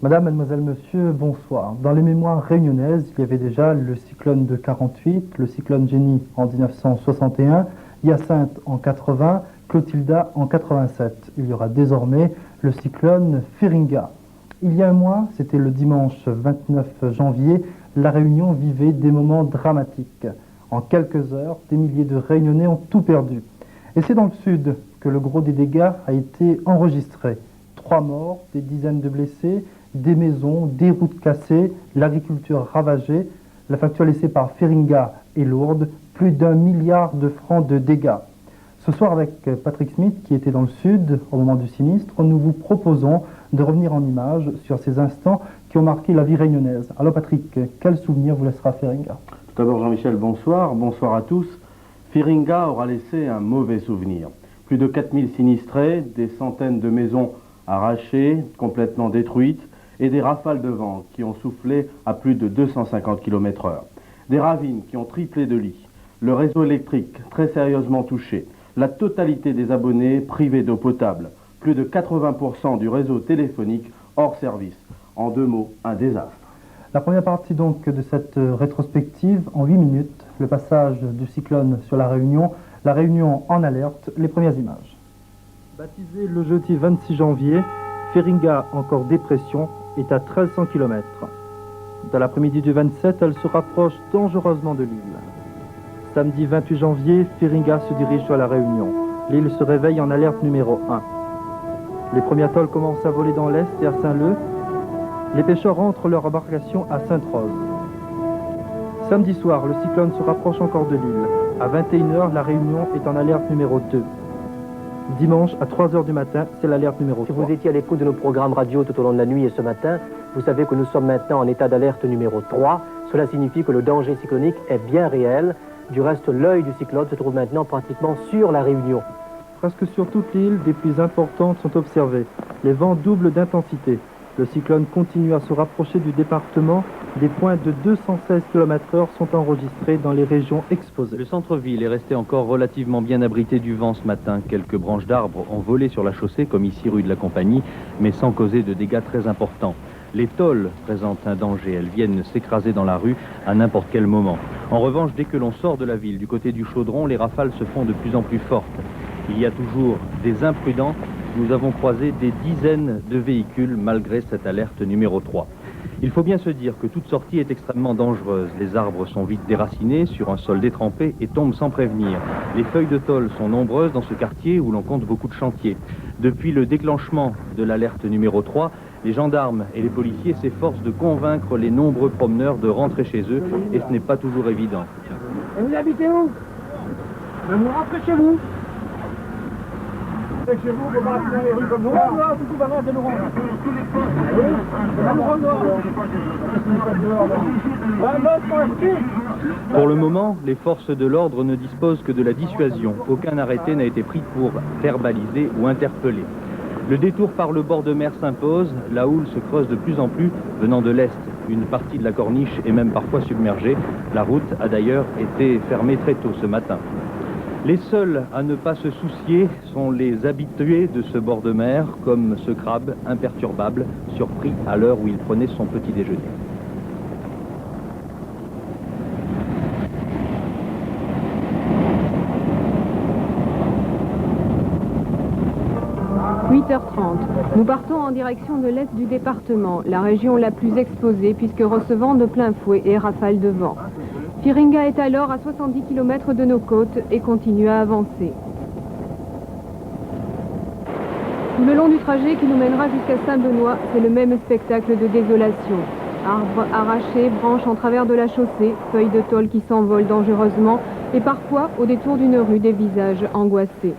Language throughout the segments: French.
Madame, mademoiselle, monsieur, bonsoir. Dans les mémoires réunionnaises, il y avait déjà le cyclone de 48, le cyclone Jenny en 1961, Hyacinthe en 80, Clotilda en 87. Il y aura désormais le cyclone Feringa. Il y a un mois, c'était le dimanche 29 janvier, la Réunion vivait des moments dramatiques. En quelques heures, des milliers de Réunionnais ont tout perdu. Et c'est dans le sud que le gros des dégâts a été enregistré. 3 morts, des dizaines de blessés, des maisons, des routes cassées, l'agriculture ravagée. La facture laissée par Feringa est lourde, plus d'1 milliard de francs de dégâts. Ce soir, avec Patrick Smith, qui était dans le sud au moment du sinistre, nous vous proposons de revenir en images sur ces instants qui ont marqué la vie réunionnaise. Alors Patrick, quel souvenir vous laissera Feringa? Tout d'abord Jean-Michel, bonsoir. Bonsoir à tous. Feringa aura laissé un mauvais souvenir. Plus de 4000 sinistrés, des centaines de maisons arrachées, complètement détruites, et des rafales de vent qui ont soufflé à plus de 250 km/h. Des ravines qui ont triplé de lits, le réseau électrique très sérieusement touché, la totalité des abonnés privés d'eau potable, plus de 80% du réseau téléphonique hors service. En 2 mots, un désastre. La première partie donc de cette rétrospective, en 8 minutes, le passage du cyclone sur la Réunion en alerte, les premières images. Baptisé le jeudi 26 janvier, Feringa, encore dépression, est à 1300 km. Dans l'après-midi du 27, elle se rapproche dangereusement de l'île. Samedi 28 janvier, Feringa se dirige sur la Réunion. L'île se réveille en alerte numéro 1. Les premiers atolls commencent à voler dans l'est et à Saint-Leu. Les pêcheurs rentrent leur embarcation à Sainte-Rose. Samedi soir, le cyclone se rapproche encore de l'île. À 21h, la Réunion est en alerte numéro 2. Dimanche, à 3h du matin, c'est l'alerte numéro 3. Si vous étiez à l'écoute de nos programmes radio tout au long de la nuit et ce matin, vous savez que nous sommes maintenant en état d'alerte numéro 3. Cela signifie que le danger cyclonique est bien réel. Du reste, l'œil du cyclone se trouve maintenant pratiquement sur la Réunion. Presque sur toute l'île, des pluies importantes sont observées. Les vents doublent d'intensité. Le cyclone continue à se rapprocher du département. Des points de 216 km/h sont enregistrés dans les régions exposées. Le centre-ville est resté encore relativement bien abrité du vent ce matin. Quelques branches d'arbres ont volé sur la chaussée, comme ici rue de la Compagnie, mais sans causer de dégâts très importants. Les tôles présentent un danger, elles viennent s'écraser dans la rue à n'importe quel moment. En revanche, dès que l'on sort de la ville, du côté du Chaudron, les rafales se font de plus en plus fortes. Il y a toujours des imprudents. Nous avons croisé des dizaines de véhicules malgré cette alerte numéro 3. Il faut bien se dire que toute sortie est extrêmement dangereuse. Les arbres sont vite déracinés sur un sol détrempé et tombent sans prévenir. Les feuilles de tôle sont nombreuses dans ce quartier où l'on compte beaucoup de chantiers. Depuis le déclenchement de l'alerte numéro 3, les gendarmes et les policiers s'efforcent de convaincre les nombreux promeneurs de rentrer chez eux et ce n'est pas toujours évident. Et vous habitez où? Vous rentrez chez vous. Chez vous, vous marchez dans les rues comme ça. Non, du coup, maintenant, c'est nous rendre. Pour le moment, les forces de l'ordre ne disposent que de la dissuasion. Aucun arrêté n'a été pris pour verbaliser ou interpeller. Le détour par le bord de mer s'impose, la houle se creuse de plus en plus venant de l'est. Une partie de la corniche est même parfois submergée. La route a d'ailleurs été fermée très tôt ce matin. Les seuls à ne pas se soucier sont les habitués de ce bord de mer, comme ce crabe imperturbable, surpris à l'heure où il prenait son petit déjeuner. « 8h30. Nous partons en direction de l'est du département, la région la plus exposée puisque recevant de plein fouet et rafales de vent. Feringa est alors à 70 km de nos côtes et continue à avancer. Tout le long du trajet qui nous mènera jusqu'à Saint-Benoît, c'est le même spectacle de désolation. Arbres arrachés, branches en travers de la chaussée, feuilles de tôle qui s'envolent dangereusement et parfois, au détour d'une rue, des visages angoissés.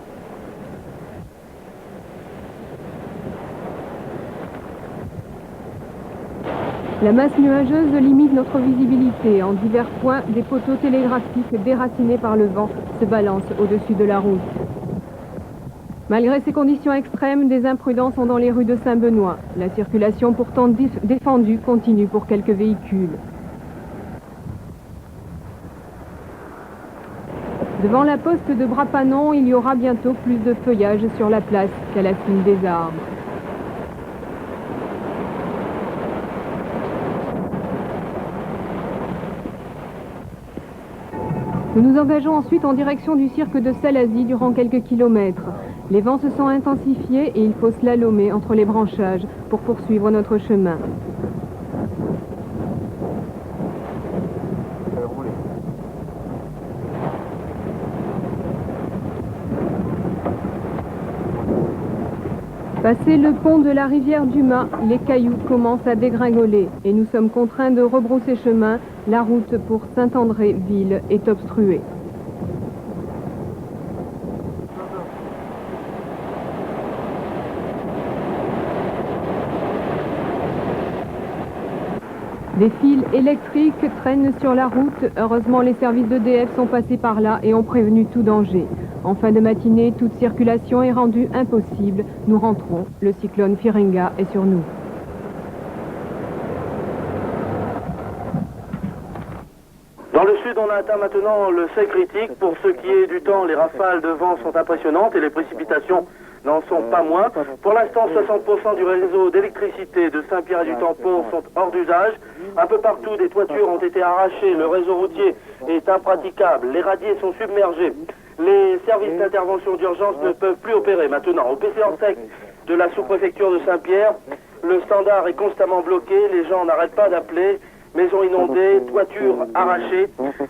La masse nuageuse limite notre visibilité. En divers points, des poteaux télégraphiques déracinés par le vent se balancent au-dessus de la route. Malgré ces conditions extrêmes, des imprudents sont dans les rues de Saint-Benoît. La circulation pourtant défendue continue pour quelques véhicules. Devant la poste de Brapanon, il y aura bientôt plus de feuillage sur la place qu'à la cime des arbres. Nous nous engageons ensuite en direction du cirque de Salazie durant quelques kilomètres. Les vents se sont intensifiés et il faut slalomer entre les branchages pour poursuivre notre chemin. Passé le pont de la rivière du Mât, les cailloux commencent à dégringoler et nous sommes contraints de rebrousser chemin. La route pour Saint-André-Ville est obstruée. Des fils électriques traînent sur la route. Heureusement, les services d'EDF sont passés par là et ont prévenu tout danger. En fin de matinée, toute circulation est rendue impossible. Nous rentrons. Le cyclone Firinga est sur nous. Dans le sud, on a atteint maintenant le seuil critique. Pour ce qui est du temps, les rafales de vent sont impressionnantes et les précipitations n'en sont pas moins. Pour l'instant, 60% du réseau d'électricité de Saint-Pierre et du Tampon sont hors d'usage. Un peu partout, des toitures ont été arrachées. Le réseau routier est impraticable. Les radiers sont submergés. Les services d'intervention d'urgence ne peuvent plus opérer maintenant. Au PC Orsec de la sous-préfecture de Saint-Pierre, le standard est constamment bloqué. Les gens n'arrêtent pas d'appeler. Maisons inondées, toitures arrachées.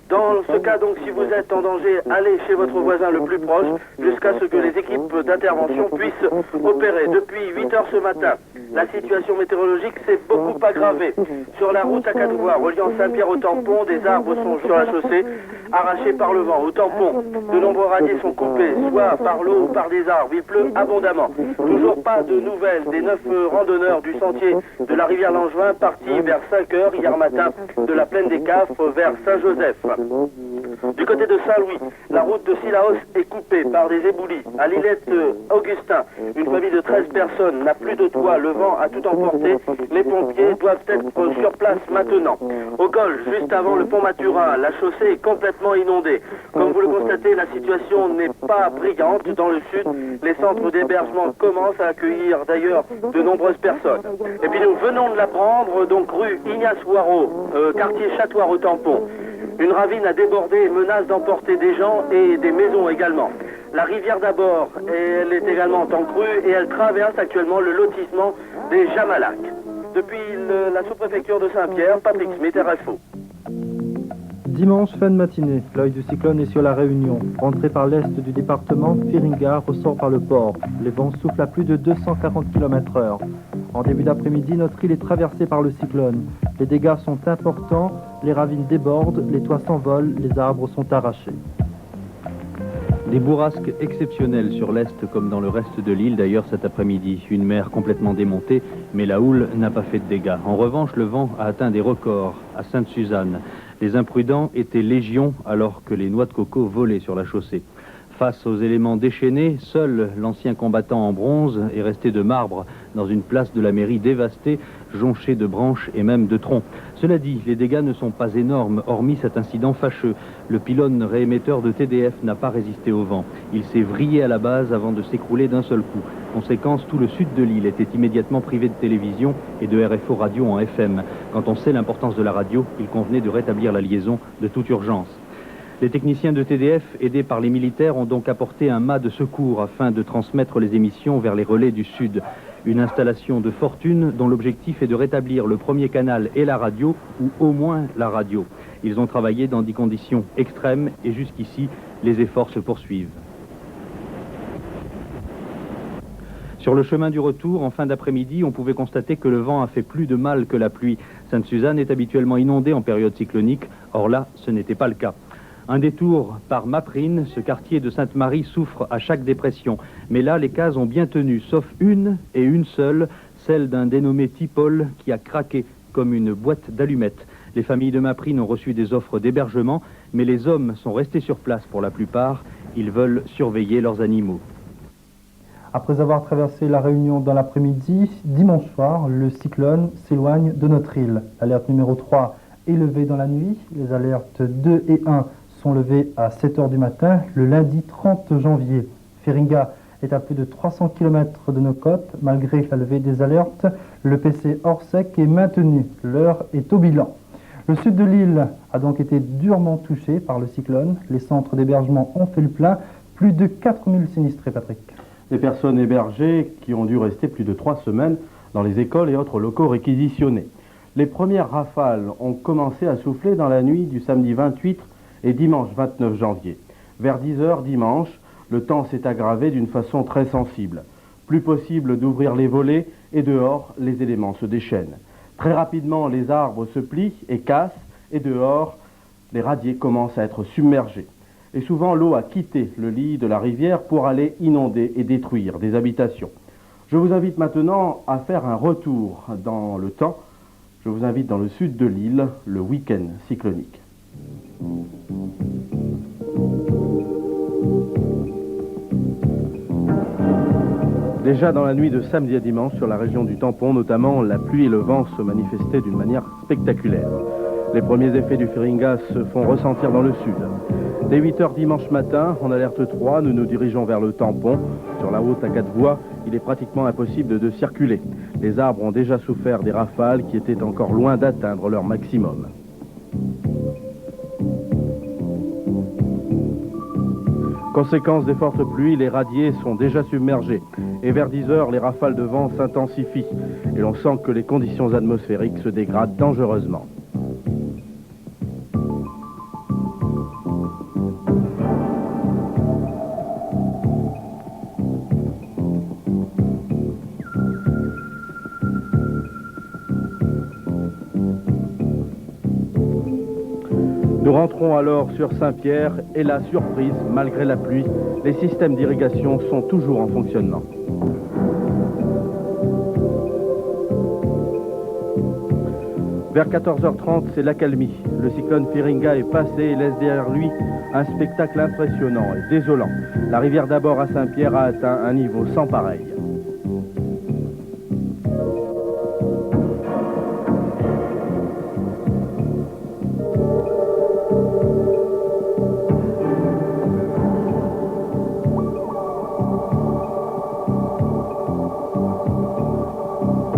Dans ce cas, donc, si vous êtes en danger, allez chez votre voisin le plus proche jusqu'à ce que les équipes d'intervention puissent opérer. Depuis 8 heures ce matin, la situation météorologique s'est beaucoup aggravée. Sur la route à 4 voies reliant Saint-Pierre au Tampon, des arbres sont sur la chaussée, arrachés par le vent. Au Tampon, de nombreux radiers sont coupés, soit par l'eau ou par des arbres. Il pleut abondamment. Toujours pas de nouvelles des 9 randonneurs du sentier de la rivière Langevin partis vers 5 heures hier matin de la plaine des Cafres vers Saint-Joseph. Du côté de Saint-Louis, la route de Sillaos est coupée par des éboulis. À l'îlette Augustin, une famille de 13 personnes n'a plus de toit. Le vent a tout emporté. Les pompiers doivent être sur place maintenant. Au Golfe, juste avant le pont Mathurin, la chaussée est complètement inondée. Comme vous le constatez, la situation n'est pas brillante dans le sud. Les centres d'hébergement commencent à accueillir d'ailleurs de nombreuses personnes. Et puis nous venons de l'apprendre, donc rue Ignace Waro, quartier Châtoir au Tampon. Une ravine a débordé et menace d'emporter des gens et des maisons également. La rivière d'abord, elle est également en crue et elle traverse actuellement le lotissement des Jamalac. Depuis la sous-préfecture de Saint-Pierre, Patrick Smith, RFO. Dimanche, fin de matinée, l'œil du cyclone est sur la Réunion. Rentré par l'est du département, Firinga ressort par le port. Les vents soufflent à plus de 240 km/h. En début d'après-midi, notre île est traversée par le cyclone. Les dégâts sont importants, les ravines débordent, les toits s'envolent, les arbres sont arrachés. Des bourrasques exceptionnelles sur l'est comme dans le reste de l'île d'ailleurs cet après-midi. Une mer complètement démontée, mais la houle n'a pas fait de dégâts. En revanche, le vent a atteint des records à Sainte-Suzanne. Les imprudents étaient légion alors que les noix de coco volaient sur la chaussée. Face aux éléments déchaînés, seul l'ancien combattant en bronze est resté de marbre dans une place de la mairie dévastée, jonchée de branches et même de troncs. Cela dit, les dégâts ne sont pas énormes, hormis cet incident fâcheux. Le pylône réémetteur de TDF n'a pas résisté au vent. Il s'est vrillé à la base avant de s'écrouler d'un seul coup. Conséquence, tout le sud de l'île était immédiatement privé de télévision et de RFO radio en FM. Quand on sait l'importance de la radio, il convenait de rétablir la liaison de toute urgence. Les techniciens de TDF, aidés par les militaires, ont donc apporté un mât de secours afin de transmettre les émissions vers les relais du sud. Une installation de fortune dont l'objectif est de rétablir le premier canal et la radio, ou au moins la radio. Ils ont travaillé dans des conditions extrêmes et jusqu'ici, les efforts se poursuivent. Sur le chemin du retour, en fin d'après-midi, on pouvait constater que le vent a fait plus de mal que la pluie. Sainte-Suzanne est habituellement inondée en période cyclonique, or là, ce n'était pas le cas. Un détour par Maprine, ce quartier de Sainte-Marie souffre à chaque dépression. Mais là, les cases ont bien tenu, sauf une et une seule, celle d'un dénommé Tipol qui a craqué comme une boîte d'allumettes. Les familles de Maprine ont reçu des offres d'hébergement, mais les hommes sont restés sur place pour la plupart. Ils veulent surveiller leurs animaux. Après avoir traversé la Réunion dans l'après-midi, dimanche soir, le cyclone s'éloigne de notre île. L'alerte numéro 3 est levée dans la nuit. Les alertes 2 et 1 sont levées à 7 h du matin, le lundi 30 janvier. Firinga est à plus de 300 km de nos côtes. Malgré la levée des alertes, le PC Orsec est maintenu. L'heure est au bilan. Le sud de l'île a donc été durement touché par le cyclone. Les centres d'hébergement ont fait le plein. Plus de 4000 sinistrés, Patrick. Des personnes hébergées qui ont dû rester plus de 3 semaines dans les écoles et autres locaux réquisitionnés. Les premières rafales ont commencé à souffler dans la nuit du samedi 28 et dimanche 29 janvier. Vers 10 h dimanche, le temps s'est aggravé d'une façon très sensible. Plus possible d'ouvrir les volets et dehors, les éléments se déchaînent. Très rapidement, les arbres se plient et cassent et dehors, les radiers commencent à être submergés. Et souvent, l'eau a quitté le lit de la rivière pour aller inonder et détruire des habitations. Je vous invite maintenant à faire un retour dans le temps. Je vous invite dans le sud de l'île, le week-end cyclonique. Déjà dans la nuit de samedi à dimanche, sur la région du Tampon notamment, la pluie et le vent se manifestaient d'une manière spectaculaire. Les premiers effets du Firinga se font ressentir dans le sud. Dès 8 h dimanche matin, en alerte 3, nous nous dirigeons vers le Tampon. Sur la route à 4 voies, il est pratiquement impossible de circuler. Les arbres ont déjà souffert des rafales qui étaient encore loin d'atteindre leur maximum. Conséquence des fortes pluies, les radiers sont déjà submergés. Et vers 10 h, les rafales de vent s'intensifient. Et l'on sent que les conditions atmosphériques se dégradent dangereusement. Nous rentrons alors sur Saint-Pierre et la surprise, malgré la pluie, les systèmes d'irrigation sont toujours en fonctionnement. Vers 14 h 30, c'est l'accalmie. Le cyclone Firinga est passé et laisse derrière lui un spectacle impressionnant et désolant. La rivière d'abord à Saint-Pierre a atteint un niveau sans pareil.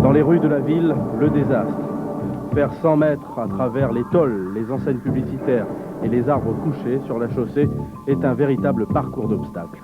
Dans les rues de la ville, le désastre. Faire 100 mètres à travers les tôles, les enseignes publicitaires et les arbres couchés sur la chaussée est un véritable parcours d'obstacles.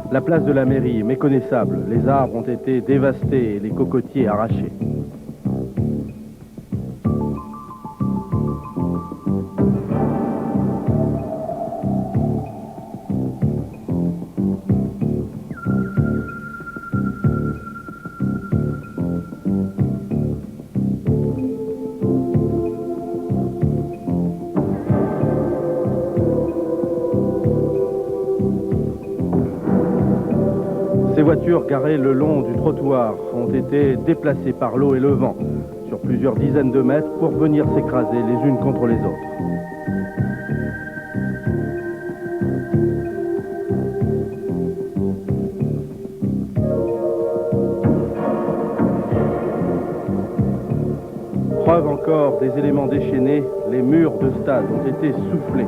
La place de la mairie est méconnaissable. Les arbres ont été dévastés et les cocotiers arrachés. Ces voitures garées le long du trottoir ont été déplacées par l'eau et le vent sur plusieurs dizaines de mètres pour venir s'écraser les unes contre les autres. Preuve encore des éléments déchaînés, les murs de stade ont été soufflés.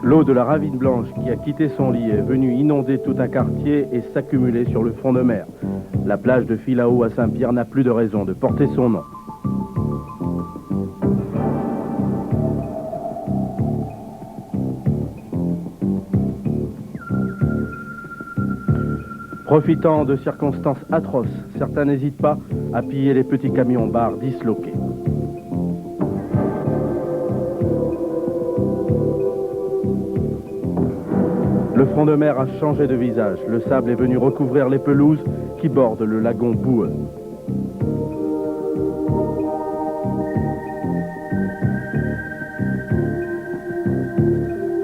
L'eau de la ravine blanche qui a quitté son lit est venue inonder tout un quartier et s'accumuler sur le front de mer. La plage de Filao à Saint-Pierre n'a plus de raison de porter son nom. Profitant de circonstances atroces, certains n'hésitent pas à piller les petits camions-bars disloqués. Le front de mer a changé de visage. Le sable est venu recouvrir les pelouses qui bordent le lagon boueux.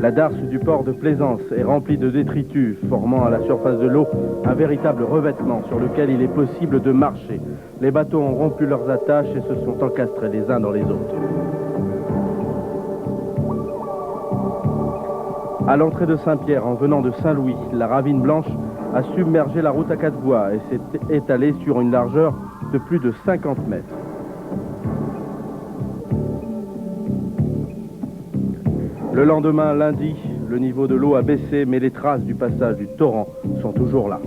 La darse du port de Plaisance est remplie de détritus, formant à la surface de l'eau un véritable revêtement sur lequel il est possible de marcher. Les bateaux ont rompu leurs attaches et se sont encastrés les uns dans les autres. À l'entrée de Saint-Pierre, en venant de Saint-Louis, la ravine blanche a submergé la route à 4 voies et s'est étalée sur une largeur de plus de 50 mètres. Le lendemain, lundi, le niveau de l'eau a baissé, mais les traces du passage du torrent sont toujours là.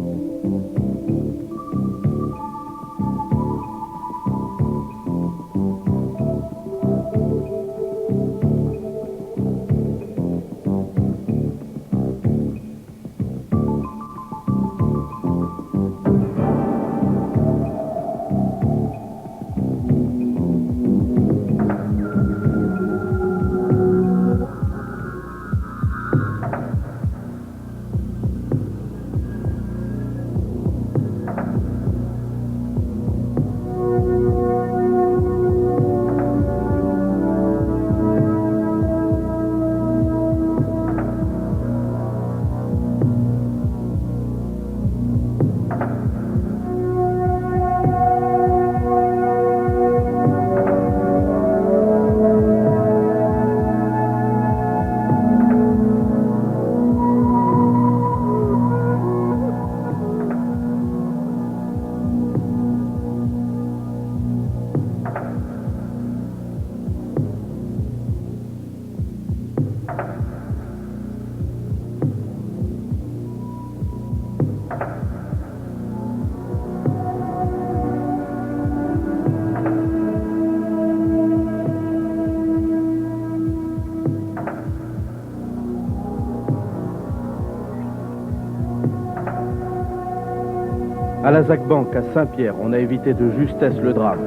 À la ZAC Bank, à Saint-Pierre, on a évité de justesse le drame.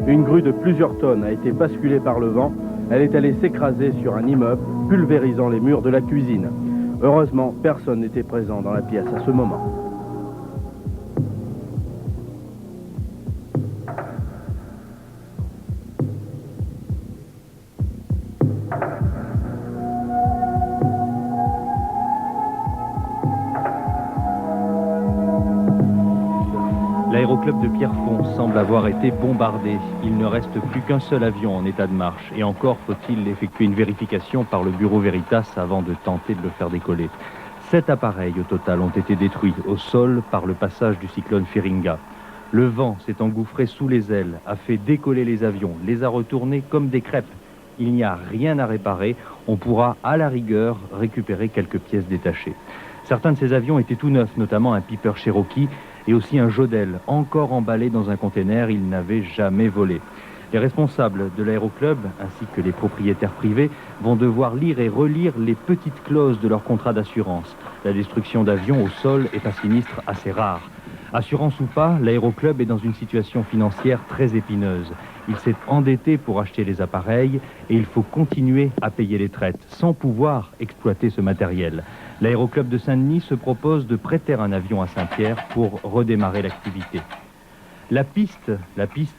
Une grue de plusieurs tonnes a été basculée par le vent. Elle est allée s'écraser sur un immeuble, pulvérisant les murs de la cuisine. Heureusement, personne n'était présent dans la pièce à ce moment. L'aéroclub de Pierrefonds semble avoir été bombardé. Il ne reste plus qu'un seul avion en état de marche. Et encore faut-il effectuer une vérification par le bureau Veritas avant de tenter de le faire décoller. 7 appareils au total ont été détruits au sol par le passage du cyclone Firinga. Le vent s'est engouffré sous les ailes, a fait décoller les avions, les a retournés comme des crêpes. Il n'y a rien à réparer. On pourra à la rigueur récupérer quelques pièces détachées. Certains de ces avions étaient tout neufs, notamment un Piper Cherokee et aussi un Jodel, encore emballé dans un container. Il n'avait jamais volé. Les responsables de l'aéroclub, ainsi que les propriétaires privés, vont devoir lire et relire les petites clauses de leur contrat d'assurance. La destruction d'avions au sol est un sinistre assez rare. Assurance ou pas, l'aéroclub est dans une situation financière très épineuse. Il s'est endetté pour acheter les appareils et il faut continuer à payer les traites, sans pouvoir exploiter ce matériel. L'aéroclub de Saint-Denis se propose de prêter un avion à Saint-Pierre pour redémarrer l'activité. La piste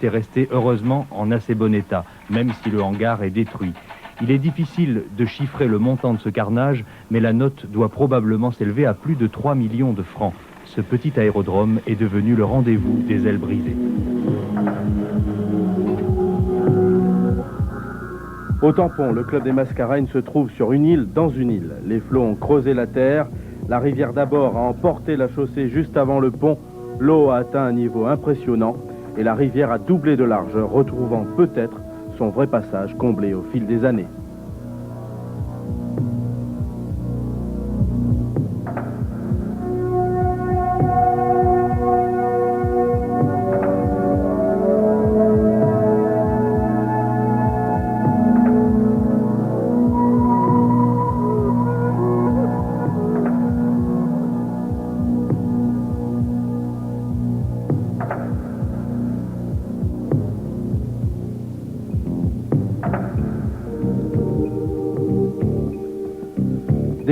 est restée heureusement en assez bon état, même si le hangar est détruit. Il est difficile de chiffrer le montant de ce carnage, mais la note doit probablement s'élever à plus de 3 millions de francs. Ce petit aérodrome est devenu le rendez-vous des ailes brisées. Au Tampon, le club des Mascareignes se trouve sur une île dans une île. Les flots ont creusé la terre. La rivière d'abord a emporté la chaussée juste avant le pont. L'eau a atteint un niveau impressionnant et la rivière a doublé de largeur, retrouvant peut-être son vrai passage comblé au fil des années.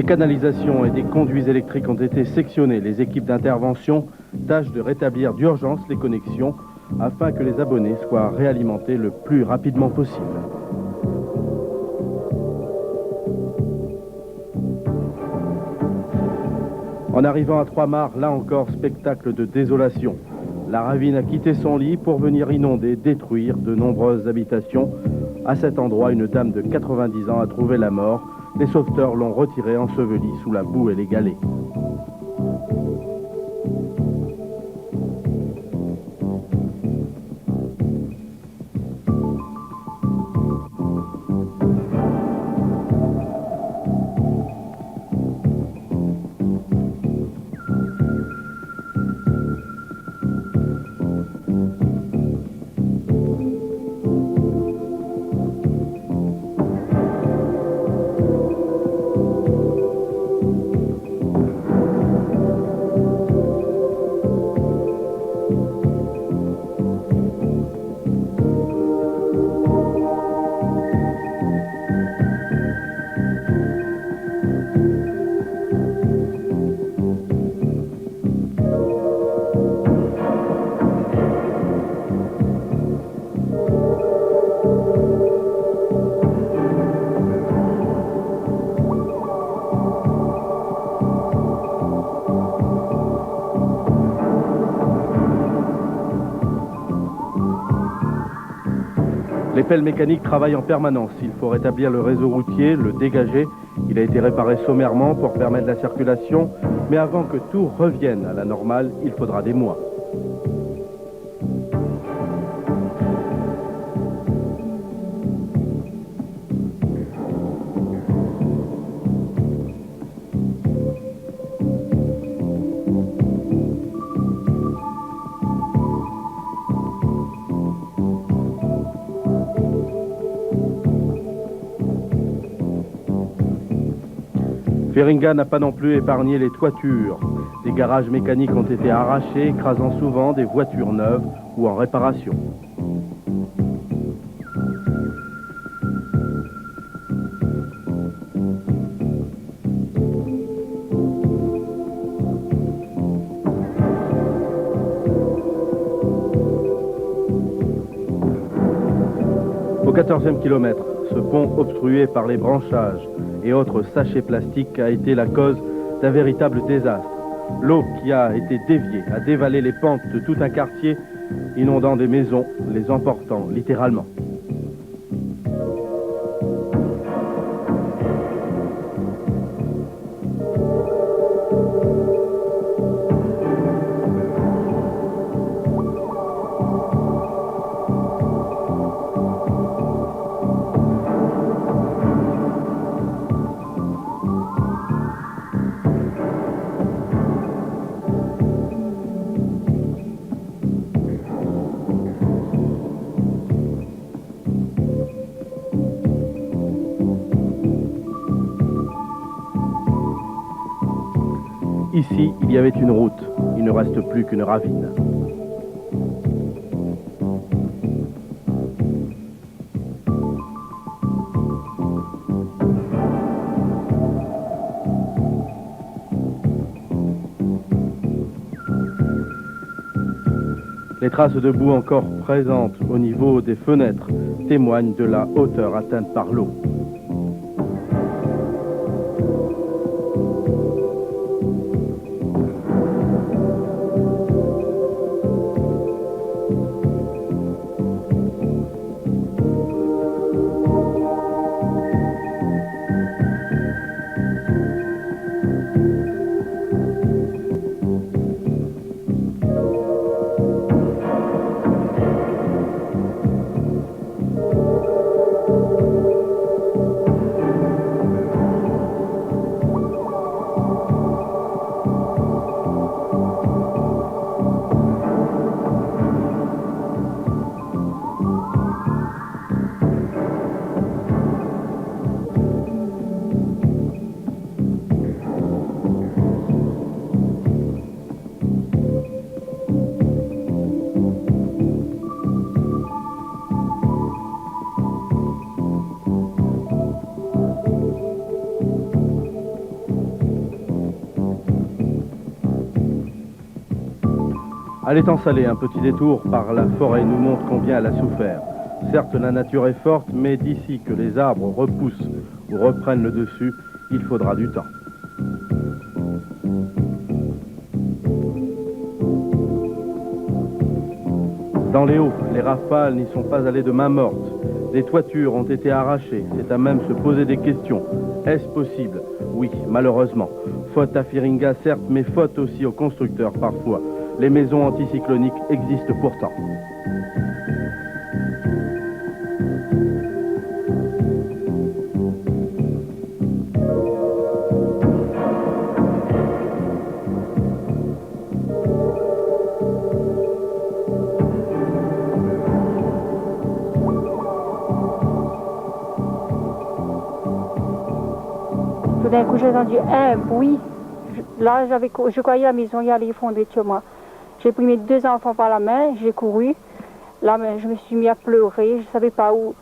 Des canalisations et des conduits électriques ont été sectionnés. Les équipes d'intervention tâchent de rétablir d'urgence les connexions afin que les abonnés soient réalimentés le plus rapidement possible. En arrivant à Trois-Mars, là encore, spectacle de désolation. La ravine a quitté son lit pour venir inonder, détruire de nombreuses habitations. À cet endroit, une dame de 90 ans a trouvé la mort. Les sauveteurs l'ont retirée ensevelie sous la boue et les galets. Les pelles mécaniques travaillent en permanence. Il faut rétablir le réseau routier, le dégager. Il a été réparé sommairement pour permettre la circulation. Mais avant que tout revienne à la normale, il faudra des mois. Feringa n'a pas non plus épargné les toitures. Des garages mécaniques ont été arrachés, écrasant souvent des voitures neuves ou en réparation. Au 14e kilomètre, ce pont obstrué par les branchages et autres sachets plastiques a été la cause d'un véritable désastre. L'eau qui a été déviée a dévalé les pentes de tout un quartier, inondant des maisons, les emportant littéralement. Ici, il y avait une route. Il ne reste plus qu'une ravine. Les traces de boue encore présentes au niveau des fenêtres témoignent de la hauteur atteinte par l'eau. À l'étang salé, un petit détour par la forêt nous montre combien elle a souffert. Certes, la nature est forte, mais d'ici que les arbres repoussent ou reprennent le dessus, il faudra du temps. Dans les Hauts, les rafales n'y sont pas allées de main morte. Les toitures ont été arrachées. C'est à même se poser des questions. Est-ce possible? Oui, malheureusement. Faute à Firinga, certes, mais faute aussi aux constructeurs parfois. Les maisons anticycloniques existent pourtant. Tout d'un coup, j'ai entendu un bruit. Là, je croyais la maison y allait effondrer sur moi. J'ai pris mes 2 enfants par la main, j'ai couru. Là, je me suis mis à pleurer, je ne savais pas où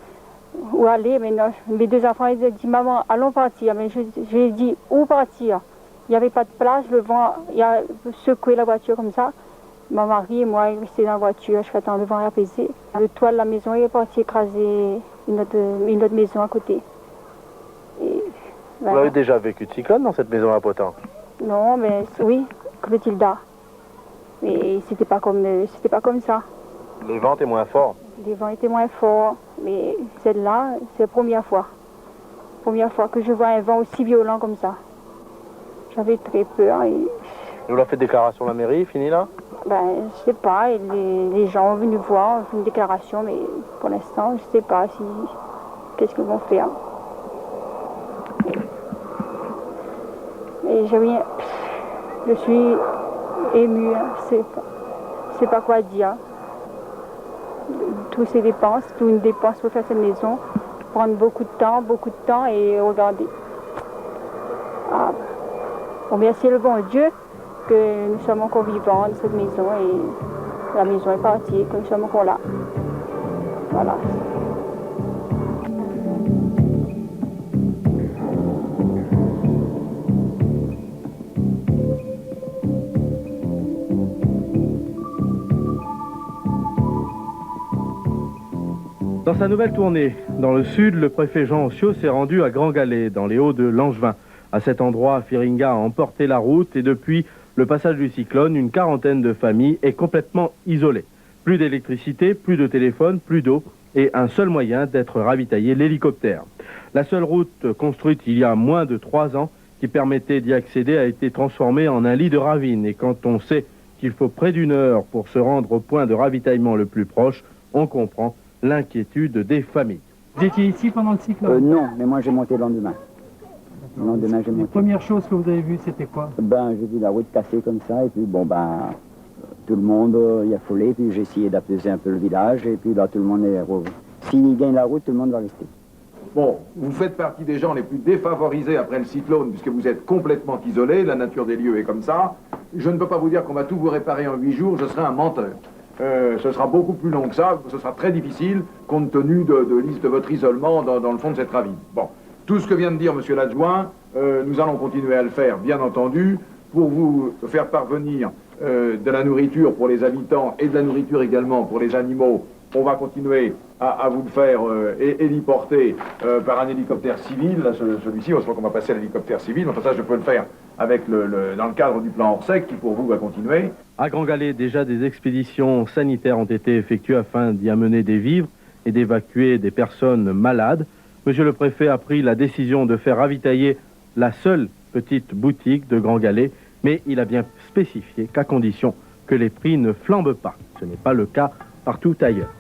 aller. Mais non, mes 2 enfants, ils ont dit, maman, allons partir. Mais j'ai dit, où partir? Il n'y avait pas de place, le vent il a secoué la voiture comme ça. Mon mari et moi, ils restaient dans la voiture jusqu'à temps le vent est apaisé. Le toit de la maison est parti écraser une autre maison à côté. Et, Vous avez déjà vécu de cyclone dans cette maison à Potin? Non, mais oui, Clotilda. Mais c'était pas comme ça. Les vents étaient moins forts. Les vents étaient moins forts, mais celle-là, c'est la première fois. Première fois que je vois un vent aussi violent comme ça. J'avais très peur. Et... Vous l'avez fait déclaration à la mairie, fini là? Ben, je sais pas, les gens ont venu voir, ont fait une déclaration, mais pour l'instant, je sais pas qu'est-ce qu'ils vont faire. Et je suis émue, c'est pas quoi dire. Toutes ces dépenses, toute une dépense pour faire cette maison, prendre beaucoup de temps et regarder. Ah, on remercie le bon Dieu que nous sommes encore vivants dans cette maison et la maison est partie, que nous sommes encore là. Voilà. Dans sa nouvelle tournée, dans le sud, le préfet Jean Ossiaux s'est rendu à Grand Galet, dans les Hauts de Langevin. À cet endroit, Firinga a emporté la route et depuis le passage du cyclone, une quarantaine de familles est complètement isolée. Plus d'électricité, plus de téléphone, plus d'eau et un seul moyen d'être ravitaillé, l'hélicoptère. La seule route construite il y a moins de 3 ans qui permettait d'y accéder a été transformée en un lit de ravine. Et quand on sait qu'il faut près d'1 heure pour se rendre au point de ravitaillement le plus proche, on comprend l'inquiétude des familles. Vous étiez ici pendant le cyclone? Non, mais moi j'ai monté le lendemain. Le lendemain j'ai Les monté. premières choses que vous avez vues, c'était quoi? Ben, j'ai vu la route cassée comme ça, et puis bon, ben, tout le monde y a affolé, puis j'ai essayé d'apaiser un peu le village, et puis là, tout le monde est revenu. S'il gagne la route, tout le monde va rester. Bon, vous faites partie des gens les plus défavorisés après le cyclone, puisque vous êtes complètement isolés, la nature des lieux est comme ça. Je ne peux pas vous dire qu'on va tout vous réparer en 8 jours, je serai un menteur. Ce sera beaucoup plus long que ça, ce sera très difficile, compte tenu de votre isolement dans le fond de cette ravine. Bon, tout ce que vient de dire monsieur l'adjoint, nous allons continuer à le faire, bien entendu, pour vous faire parvenir de la nourriture pour les habitants et de la nourriture également pour les animaux. On va continuer à vous le faire héliporter par un hélicoptère civil. Là, celui-ci, on se voit qu'on va passer à l'hélicoptère civil. Enfin, ça, je peux le faire avec dans le cadre du plan Orsec, qui pour vous va continuer. À Grand Galet, déjà des expéditions sanitaires ont été effectuées afin d'y amener des vivres et d'évacuer des personnes malades. Monsieur le préfet a pris la décision de faire ravitailler la seule petite boutique de Grand Galet, mais il a bien spécifié qu'à condition que les prix ne flambent pas. Ce n'est pas le cas partout ailleurs.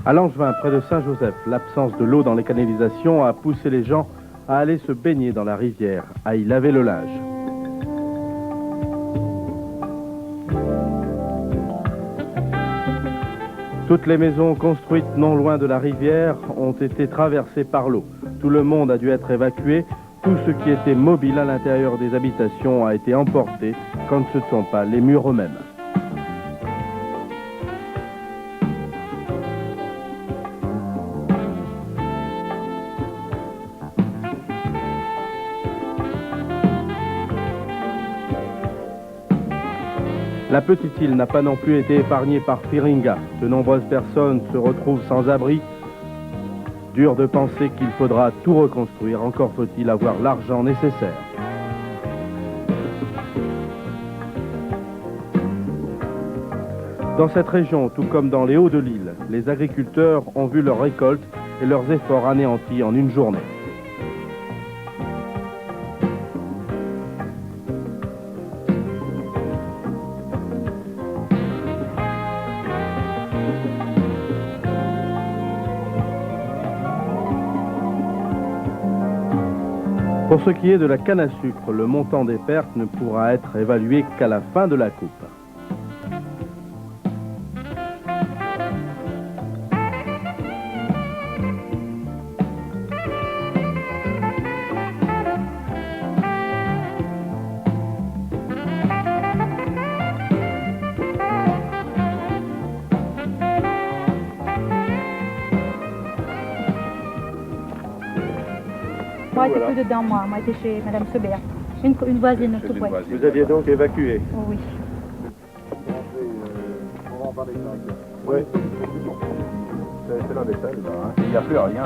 À Langevin, près de Saint-Joseph, l'absence de l'eau dans les canalisations a poussé les gens à aller se baigner dans la rivière, à y laver le linge. Toutes les maisons construites non loin de la rivière ont été traversées par l'eau. Tout le monde a dû être évacué. Tout ce qui était mobile à l'intérieur des habitations a été emporté, quand ce ne sont pas les murs eux-mêmes. La petite île n'a pas non plus été épargnée par Firinga. De nombreuses personnes se retrouvent sans abri. Dur de penser qu'il faudra tout reconstruire, encore faut-il avoir l'argent nécessaire. Dans cette région, tout comme dans les hauts de l'île, les agriculteurs ont vu leurs récoltes et leurs efforts anéantis en une journée. Pour ce qui est de la canne à sucre, le montant des pertes ne pourra être évalué qu'à la fin de la coupe. Moi, j'étais plus dedans, moi. Moi, j'étais chez Mme Sebert. Une voisine tout près. Vous aviez donc évacué? Oh, oui. On va en parler avec oui. C'est la vaisselle, là. Hein. Il n'y a plus rien.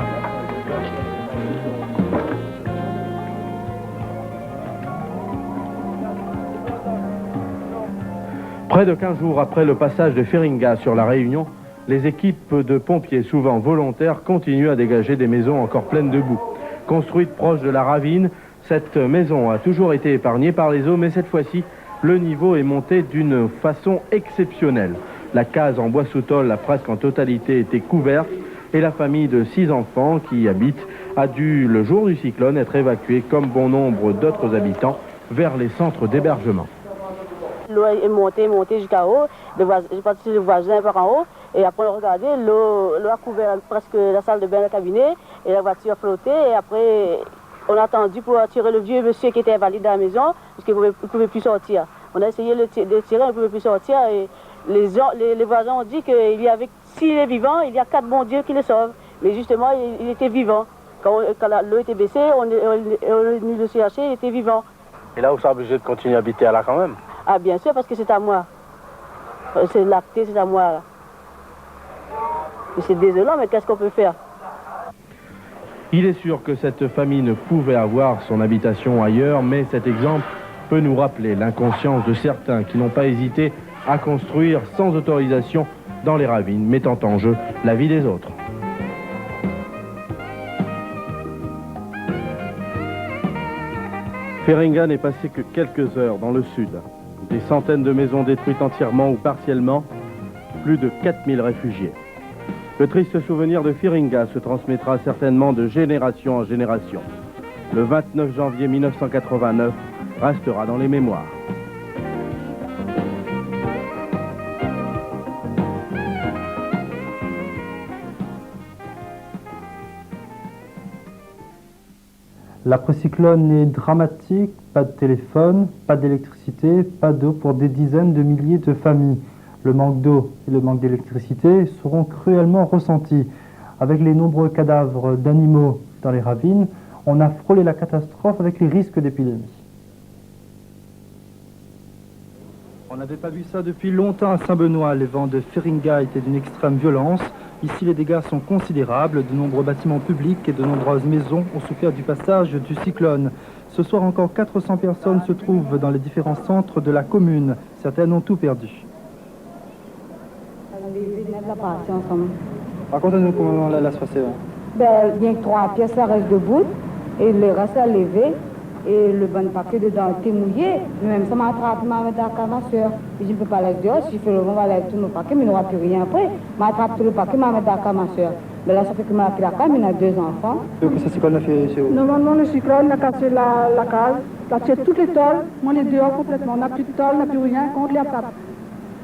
Près de 15 jours après le passage de Firinga sur la Réunion, les équipes de pompiers, souvent volontaires, continuent à dégager des maisons encore pleines de boue. Construite proche de la ravine, cette maison a toujours été épargnée par les eaux, mais cette fois-ci, le niveau est monté d'une façon exceptionnelle. La case en bois sous tôle a presque en totalité été couverte et la famille de 6 enfants qui y habitent a dû, le jour du cyclone, être évacuée comme bon nombre d'autres habitants vers les centres d'hébergement. L'eau est montée jusqu'à haut, j'ai parti chez les voisins par en haut, et après on regardait, l'eau a couvert presque la salle de bain, le cabinet, et la voiture flottait, et après on a attendu pour attirer le vieux monsieur qui était invalide à la maison, parce qu'il ne pouvait plus sortir. On a essayé de tirer, il ne pouvait plus sortir, et les voisins ont dit qu'il y avait, s'il est vivant, il y a 4 bons dieux qui le sauvent. Mais justement, il était vivant. Quand l'eau était baissée, on est venu le chercher, il était vivant. Et là, vous êtes obligé de continuer à habiter là quand même? Ah bien sûr, parce que c'est à moi. C'est l'acté, c'est à moi. Là. C'est désolant, mais qu'est-ce qu'on peut faire? Il est sûr que cette famille ne pouvait avoir son habitation ailleurs, mais cet exemple peut nous rappeler l'inconscience de certains qui n'ont pas hésité à construire sans autorisation dans les ravines, mettant en jeu la vie des autres. Firinga n'est passé que quelques heures dans le sud. Des centaines de maisons détruites entièrement ou partiellement, plus de 4000 réfugiés. Le triste souvenir de Firinga se transmettra certainement de génération en génération. Le 29 janvier 1989 restera dans les mémoires. L'après-cyclone est dramatique, pas de téléphone, pas d'électricité, pas d'eau pour des dizaines de milliers de familles. Le manque d'eau et le manque d'électricité seront cruellement ressentis. Avec les nombreux cadavres d'animaux dans les ravines, on a frôlé la catastrophe avec les risques d'épidémie. On n'avait pas vu ça depuis longtemps à Saint-Benoît. Les vents de Firinga étaient d'une extrême violence. Ici, les dégâts sont considérables. De nombreux bâtiments publics et de nombreuses maisons ont souffert du passage du cyclone. Ce soir, encore 400 personnes se trouvent dans les différents centres de la commune. Certaines ont tout perdu. Racontez-nous comment là se passait. Ben, bien que 3 pièces, ça reste debout. Et le reste à lever. Et le bon paquet dedans était mouillé. Même ça m'attrape, m'a mis à ma soeur. Je ne peux pas laisser dehors. Si je fais le vent, on va laisser tous nos paquets, mais il n'y aura plus rien après. M'attrape tout le paquet, m'a mis à ma soeur. Mais là, ça fait que m'a pris la case, mais il a 2 enfants. Donc, ça, cyclone a fait chez vous? Normalement, le cyclone a cassé la case, il a tiré toutes les tôles. On est dehors complètement. On n'a plus de tôles, on n'a plus rien, contre les attrape.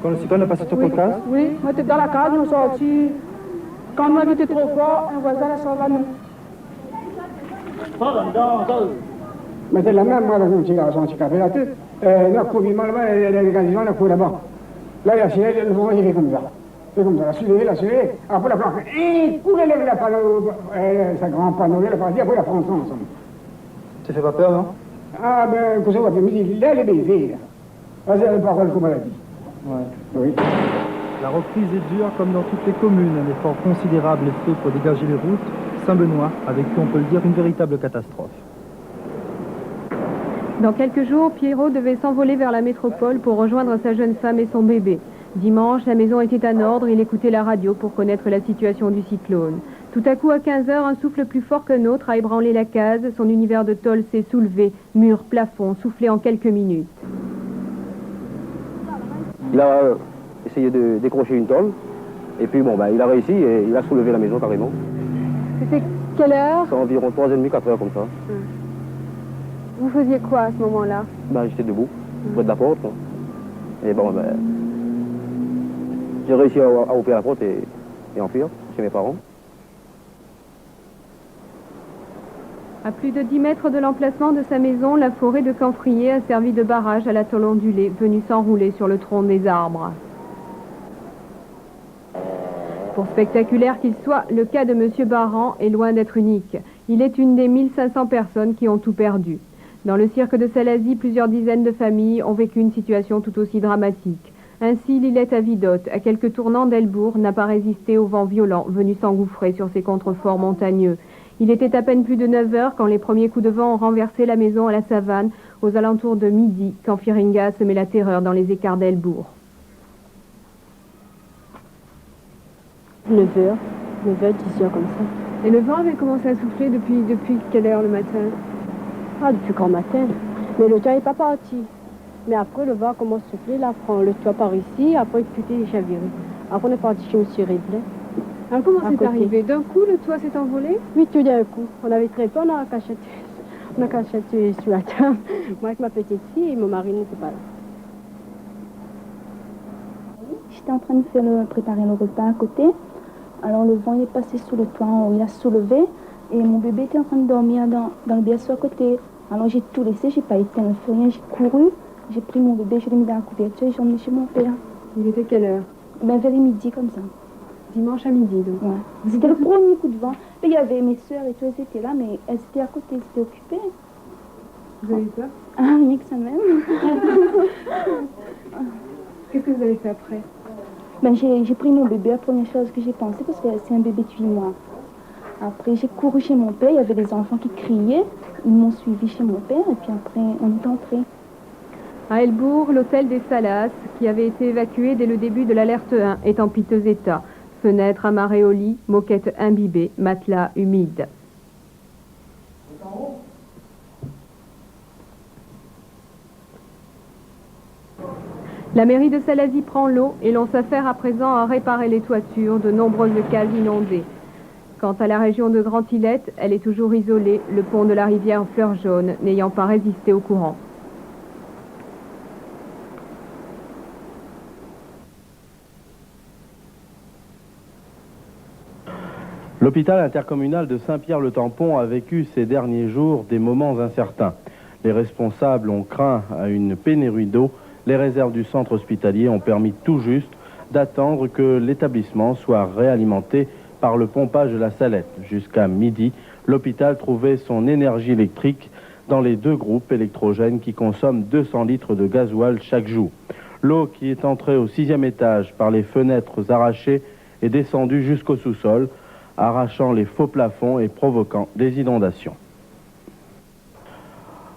Quand le cyclone a passé sur votre case? Oui, on était dans la case, on est sorti. Quand on était trop fort, un voisin a sauvé à nous. Mais c'est la même, moi, dans un petit garçon, un petit café là-dessus. Là, couvrement là-bas, les gazons, là, là-bas. Là, il y a tiré, le vent, il fait comme ça. C'est comme ça, la soulevé. Après, la planche, pour lever la panneau, sa grand panneau, la partie, après, la prend ensemble. Ça fait pas peur, non? Ah, ben, que ça va faire, mais là, les baisers, là. Vas-y, la parole, comme elle a dit. Oui. La reprise est dure comme dans toutes les communes. Un effort considérable est fait pour dégager les routes. Saint-Benoît a vécu, on peut le dire, une véritable catastrophe. Dans quelques jours, Pierrot devait s'envoler vers la métropole pour rejoindre sa jeune femme et son bébé. Dimanche, la maison était en ordre, il écoutait la radio pour connaître la situation du cyclone. Tout à coup, à 15 h, un souffle plus fort qu'un autre a ébranlé la case. Son univers de tôle s'est soulevé, mur, plafond, soufflé en quelques minutes. Il a essayé de décrocher une tôle, et puis bon, il a réussi et il a soulevé la maison carrément. C'était quelle heure? C'est environ 3h30, 4h comme ça. Vous faisiez quoi à ce moment-là? J'étais debout, près de la porte. Et bon, j'ai réussi à ouvrir la porte et enfuir chez mes parents. À plus de 10 mètres de l'emplacement de sa maison, la forêt de Camphrier a servi de barrage à la tôle ondulée, venue s'enrouler sur le tronc des arbres. Pour spectaculaire qu'il soit, le cas de M. Barran est loin d'être unique. Il est une des 1500 personnes qui ont tout perdu. Dans le cirque de Salazie, plusieurs dizaines de familles ont vécu une situation tout aussi dramatique. Ainsi, l'îlette à Vidotte, à quelques tournants d'Elbourg, n'a pas résisté au vent violent venu s'engouffrer sur ses contreforts montagneux. Il était à peine plus de 9 h quand les premiers coups de vent ont renversé la maison à la savane, aux alentours de midi, quand Firinga semait la terreur dans les écarts d'Elbourg. 9 h, 10 h comme ça. Et le vent avait commencé à souffler depuis quelle heure le matin? Depuis grand matin. Mais le toit n'est pas parti. Mais après, le vent commence à souffler, là, prend le toit par ici, après, tout est chaviré. Après, on est parti chez M. Redley. Alors, comment c'est arrivé? D'un coup, le toit s'est envolé? Oui, tout d'un coup. On avait très peur, on a cacheté sur la table. Moi, avec ma petite fille, et mon mari n'était pas là. J'étais en train de préparer le repas à côté. Alors, le vent il est passé sous le toit, il a soulevé. Et mon bébé était en train de dormir dans le berceau à côté. Alors j'ai tout laissé, j'ai pas éteint le feu, rien, j'ai couru, j'ai pris mon bébé, je l'ai mis dans la couverture et j'ai emmené chez mon père. Il était quelle heure? Vers midi comme ça. Dimanche à midi donc? Ouais. C'était le premier coup de vent. Et il y avait mes soeurs et tout, elles étaient là, mais elles étaient à côté, elles étaient occupées. Vous avez eu peur? Ah, rien que ça même. Qu'est-ce que vous avez fait après? J'ai pris mon bébé, la première chose que j'ai pensé, parce que c'est un bébé de 8 mois. Après, j'ai couru chez mon père, il y avait des enfants qui criaient. Ils m'ont suivi chez mon père et puis après, on est entrés. À Elbourg, l'hôtel des Salas, qui avait été évacué dès le début de l'alerte 1, est en piteux état. Fenêtres amarrées au lit, moquettes imbibées, matelas humides. La mairie de Salazie prend l'eau et l'on s'affaire à présent à réparer les toitures de nombreuses cases inondées. Quant à la région de Grand-Îlette, elle est toujours isolée, le pont de la rivière Fleur Jaune n'ayant pas résisté au courant. L'hôpital intercommunal de Saint-Pierre-le-Tampon a vécu ces derniers jours des moments incertains. Les responsables ont craint à une pénurie d'eau. Les réserves du centre hospitalier ont permis tout juste d'attendre que l'établissement soit réalimenté par le pompage de la Salette. Jusqu'à midi, l'hôpital trouvait son énergie électrique dans les 2 groupes électrogènes qui consomment 200 litres de gasoil chaque jour. L'eau qui est entrée au 6e étage par les fenêtres arrachées est descendue jusqu'au sous-sol, arrachant les faux plafonds et provoquant des inondations.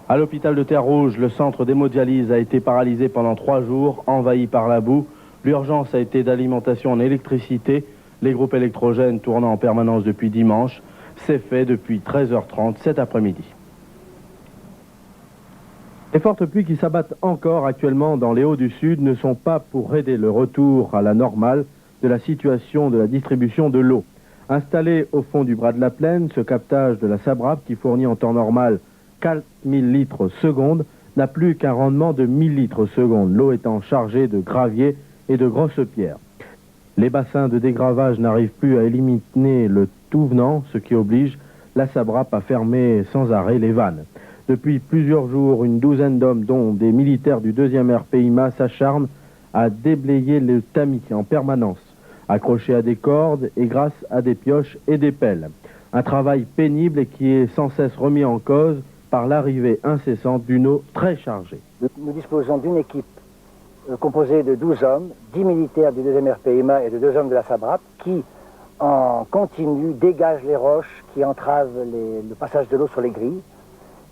À l'hôpital de Terre-Rouge, le centre d'hémodialyse a été paralysé pendant 3 jours, envahi par la boue. L'urgence a été d'alimentation en électricité, les groupes électrogènes tournant en permanence depuis dimanche. C'est fait depuis 13h30 cet après-midi. Les fortes pluies qui s'abattent encore actuellement dans les Hauts du Sud ne sont pas pour aider le retour à la normale de la situation de la distribution de l'eau. Installé au fond du bras de la plaine, ce captage de la Sabrap qui fournit en temps normal 4000 litres seconde n'a plus qu'un rendement de 1000 litres seconde, l'eau étant chargée de gravier et de grosses pierres. Les bassins de dégravage n'arrivent plus à éliminer le tout venant, ce qui oblige la Sabrap à fermer sans arrêt les vannes. Depuis plusieurs jours, une douzaine d'hommes, dont des militaires du 2e RPIMA, s'acharnent à déblayer le tamis en permanence, accrochés à des cordes et grâce à des pioches et des pelles. Un travail pénible et qui est sans cesse remis en cause par l'arrivée incessante d'une eau très chargée. Nous disposons d'une équipe composé de 12 hommes, 10 militaires du 2e RPIMA et de 2 hommes de la SABRAP, qui, en continu, dégagent les roches qui entravent le passage de l'eau sur les grilles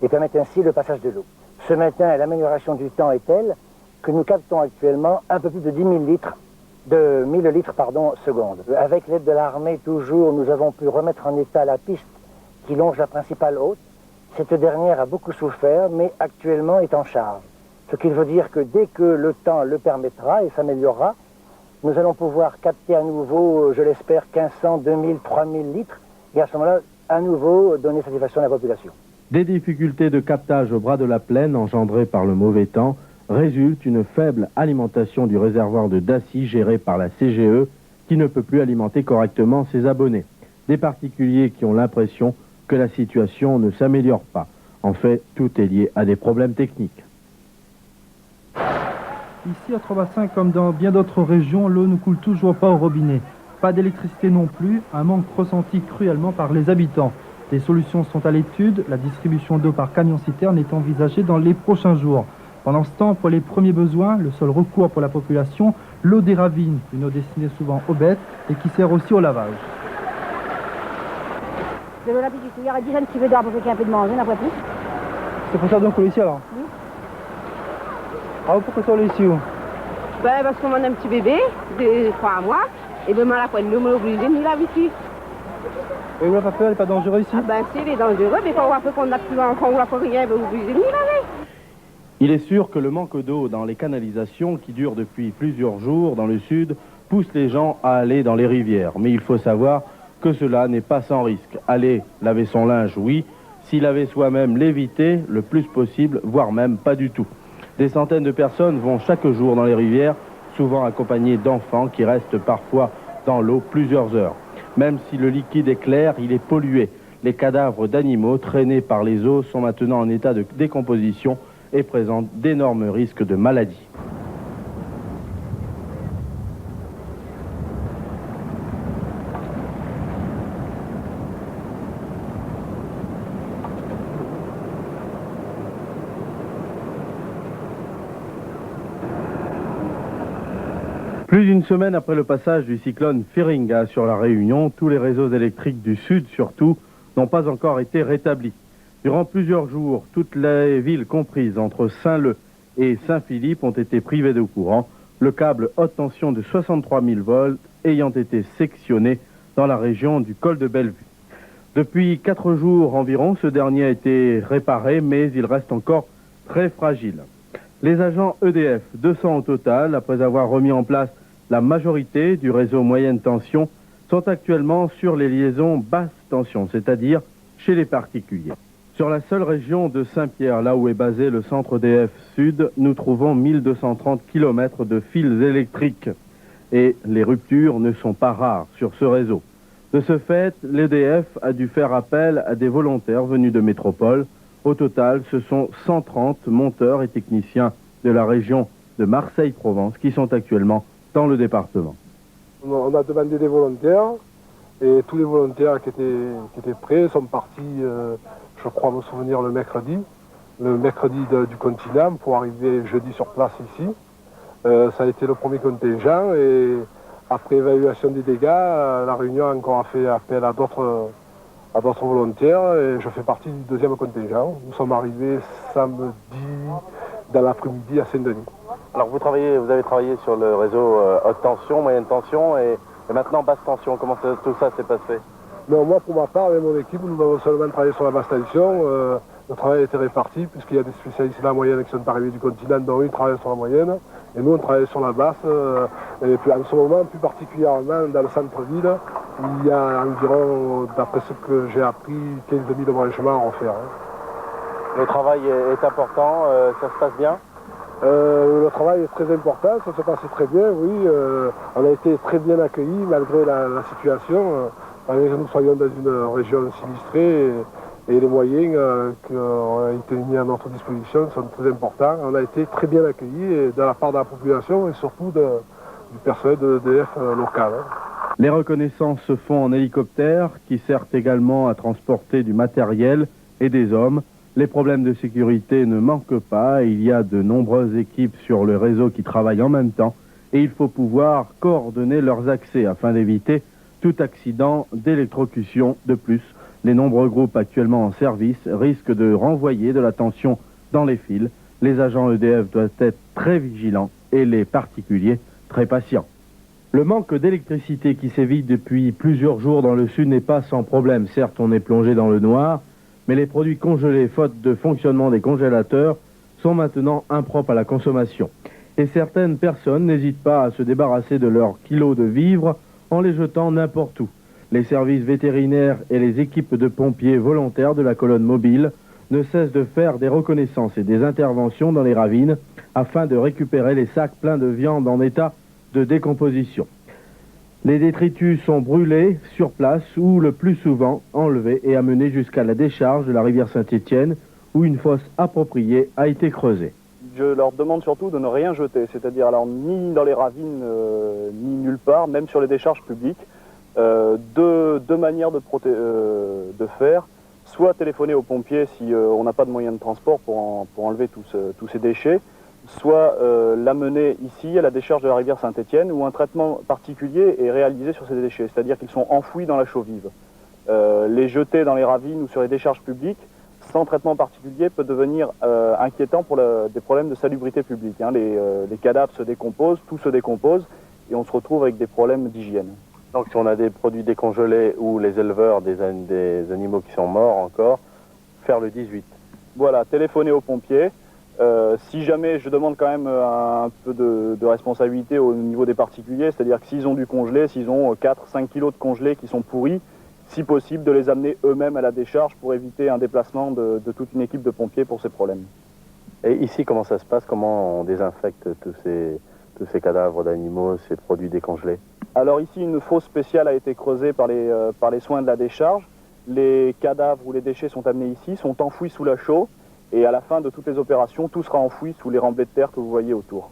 et permettent ainsi le passage de l'eau. Ce matin, l'amélioration du temps est telle que nous captons actuellement un peu plus de 10 000 litres seconde. Avec l'aide de l'armée, toujours, nous avons pu remettre en état la piste qui longe la principale haute. Cette dernière a beaucoup souffert, mais actuellement est en charge. Ce qui veut dire que dès que le temps le permettra et s'améliorera, nous allons pouvoir capter à nouveau, je l'espère, 1500, 2000, 3000 litres, et à ce moment-là, à nouveau, donner satisfaction à la population. Des difficultés de captage au bras de la plaine engendrées par le mauvais temps résulte une faible alimentation du réservoir de Dacy géré par la CGE qui ne peut plus alimenter correctement ses abonnés. Des particuliers qui ont l'impression que la situation ne s'améliore pas. En fait, tout est lié à des problèmes techniques. Ici à Trois-Bassins, comme dans bien d'autres régions, l'eau ne coule toujours pas au robinet. Pas d'électricité non plus, un manque ressenti cruellement par les habitants. Des solutions sont à l'étude, la distribution d'eau par camion-citerne est envisagée dans les prochains jours. Pendant ce temps, pour les premiers besoins, le seul recours pour la population, l'eau des ravines, une eau destinée souvent aux bêtes et qui sert aussi au lavage. De l'eau là, il y aura 10 jeunes qui veulent d'or pour faire un peu de manger, n'après plus. C'est pour ça donc qu'on est ici alors? Oui. Ah, pourquoi on est ici? Ben, parce qu'on a un petit bébé de 3 mois, et ben, la pointe, nous m'ont obligé de nous laver ici. Et vous n'avez pas peur, elle n'est pas dangereuse ici? Ah ben, si, elle est dangereuse, mais quand on voit qu'on n'a plus d'enfants, on voit pas rien, ben, obligé de nous laver. Il est sûr que le manque d'eau dans les canalisations, qui dure depuis plusieurs jours dans le sud, pousse les gens à aller dans les rivières. Mais il faut savoir que cela n'est pas sans risque. Aller laver son linge, oui. S'y laver soi-même, l'éviter le plus possible, voire même pas du tout. Des centaines de personnes vont chaque jour dans les rivières, souvent accompagnées d'enfants qui restent parfois dans l'eau plusieurs heures. Même si le liquide est clair, il est pollué. Les cadavres d'animaux traînés par les eaux sont maintenant en état de décomposition et présentent d'énormes risques de maladies. Plus d'une semaine après le passage du cyclone Feringa sur la Réunion, tous les réseaux électriques du sud, surtout, n'ont pas encore été rétablis. Durant plusieurs jours, toutes les villes comprises entre Saint-Leu et Saint-Philippe ont été privées de courant, le câble haute tension de 63 000 volts ayant été sectionné dans la région du col de Bellevue. Depuis 4 jours environ, ce dernier a été réparé, mais il reste encore très fragile. Les agents EDF, 200 au total, après avoir remis en place la majorité du réseau moyenne tension, sont actuellement sur les liaisons basse tension, c'est-à-dire chez les particuliers. Sur la seule région de Saint-Pierre, là où est basé le centre EDF Sud, nous trouvons 1230 km de fils électriques. Et les ruptures ne sont pas rares sur ce réseau. De ce fait, l'EDF a dû faire appel à des volontaires venus de métropole. Au total, ce sont 130 monteurs et techniciens de la région de Marseille-Provence qui sont actuellement dans le département. On a demandé des volontaires et tous les volontaires qui étaient prêts sont partis, je crois me souvenir, le mercredi du continent pour arriver jeudi sur place ici. Ça a été le premier contingent et après évaluation des dégâts, la Réunion a encore fait appel à d'autres volontaires et je fais partie du deuxième contingent. Nous sommes arrivés samedi dans l'après-midi à Saint-Denis. Alors vous avez travaillé sur le réseau haute tension, moyenne tension et maintenant basse tension. Comment tout ça s'est passé? Non, moi pour ma part, avec mon équipe, nous avons seulement travaillé sur la basse tension. Le travail a été réparti puisqu'il y a des spécialistes de la moyenne qui sont arrivés du continent, dont ils travaillent sur la moyenne et nous on travaille sur la basse. Et puis en ce moment, plus particulièrement dans le centre-ville, il y a environ, d'après ce que j'ai appris, 15 000 branchements à refaire. Le travail est important, ça se passe bien? Le travail est très important, ça se passe très bien, oui. On a été très bien accueillis malgré la situation. Malgré que nous soyons dans une région sinistrée et les moyens qui ont été mis à notre disposition sont très importants. On a été très bien accueillis de la part de la population et surtout du personnel de l'EDF local. Les reconnaissances se font en hélicoptère qui servent également à transporter du matériel et des hommes. Les problèmes de sécurité ne manquent pas, il y a de nombreuses équipes sur le réseau qui travaillent en même temps et il faut pouvoir coordonner leurs accès afin d'éviter tout accident d'électrocution. De plus, les nombreux groupes actuellement en service risquent de renvoyer de la tension dans les fils. Les agents EDF doivent être très vigilants et les particuliers très patients. Le manque d'électricité qui sévit depuis plusieurs jours dans le sud n'est pas sans problème. Certes, on est plongé dans le noir, mais les produits congelés, faute de fonctionnement des congélateurs, sont maintenant impropres à la consommation. Et certaines personnes n'hésitent pas à se débarrasser de leurs kilos de vivres en les jetant n'importe où. Les services vétérinaires et les équipes de pompiers volontaires de la colonne mobile ne cessent de faire des reconnaissances et des interventions dans les ravines afin de récupérer les sacs pleins de viande en état de décomposition. Les détritus sont brûlés sur place ou le plus souvent enlevés et amenés jusqu'à la décharge de la rivière Saint-Étienne où une fosse appropriée a été creusée. Je leur demande surtout de ne rien jeter, c'est-à-dire alors ni dans les ravines ni nulle part, même sur les décharges publiques. Deux manières de faire, soit téléphoner aux pompiers si on n'a pas de moyen de transport pour enlever tous ces déchets, soit l'amener ici à la décharge de la rivière Saint-Étienne où un traitement particulier est réalisé sur ces déchets, c'est-à-dire qu'ils sont enfouis dans la chaux vive. Les jeter dans les ravines ou sur les décharges publiques sans traitement particulier peut devenir inquiétant pour des problèmes de salubrité publique. Les cadavres se décomposent, tout se décompose et on se retrouve avec des problèmes d'hygiène. Donc si on a des produits décongelés ou les éleveurs des animaux qui sont morts encore, faire le 18. Voilà, téléphoner aux pompiers. Si jamais, je demande quand même un peu de responsabilité au niveau des particuliers, c'est-à-dire que s'ils ont du congelé, s'ils ont 4-5 kilos de congelés qui sont pourris, si possible de les amener eux-mêmes à la décharge pour éviter un déplacement de toute une équipe de pompiers pour ces problèmes. Et ici, comment ça se passe? Comment on désinfecte tous ces cadavres d'animaux, ces produits décongelés? Alors ici, une fosse spéciale a été creusée par les soins de la décharge. Les cadavres ou les déchets sont amenés ici, sont enfouis sous la chaux, et à la fin de toutes les opérations, tout sera enfoui sous les remblais de terre que vous voyez autour.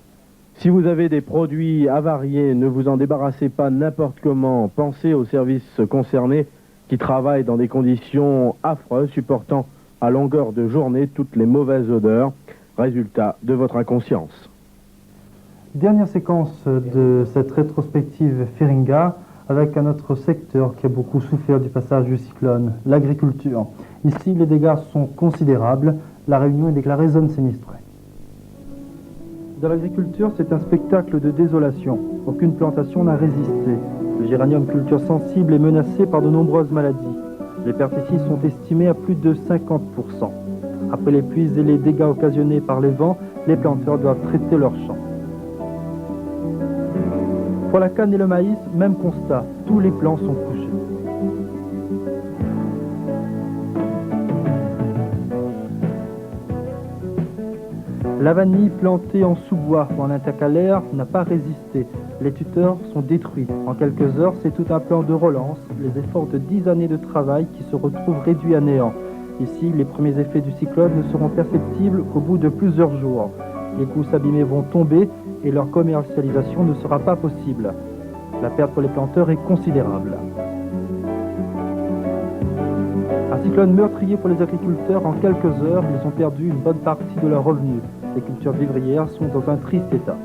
Si vous avez des produits avariés, ne vous en débarrassez pas n'importe comment. Pensez aux services concernés qui travaillent dans des conditions affreuses, supportant à longueur de journée toutes les mauvaises odeurs, résultat de votre inconscience. Dernière séquence de cette rétrospective Feringa avec un autre secteur qui a beaucoup souffert du passage du cyclone, l'agriculture. Ici, les dégâts sont considérables. La Réunion est déclarée zone sinistrée. Dans l'agriculture, c'est un spectacle de désolation. Aucune plantation n'a résisté. Le géranium culture sensible est menacé par de nombreuses maladies. Les pertes ici sont estimées à plus de 50%. Après les pluies et les dégâts occasionnés par les vents, les planteurs doivent traiter leurs champs. Pour la canne et le maïs, même constat, tous les plants sont couchés. La vanille plantée en sous-bois ou en intercalaire n'a pas résisté. Les tuteurs sont détruits. En quelques heures, c'est tout un plan de relance, les efforts de 10 années de travail qui se retrouvent réduits à néant. Ici, les premiers effets du cyclone ne seront perceptibles qu'au bout de plusieurs jours. Les gousses abîmées vont tomber et leur commercialisation ne sera pas possible. La perte pour les planteurs est considérable. Un cyclone meurtrier pour les agriculteurs. En quelques heures, ils ont perdu une bonne partie de leurs revenus. Les cultures vivrières sont dans un triste état.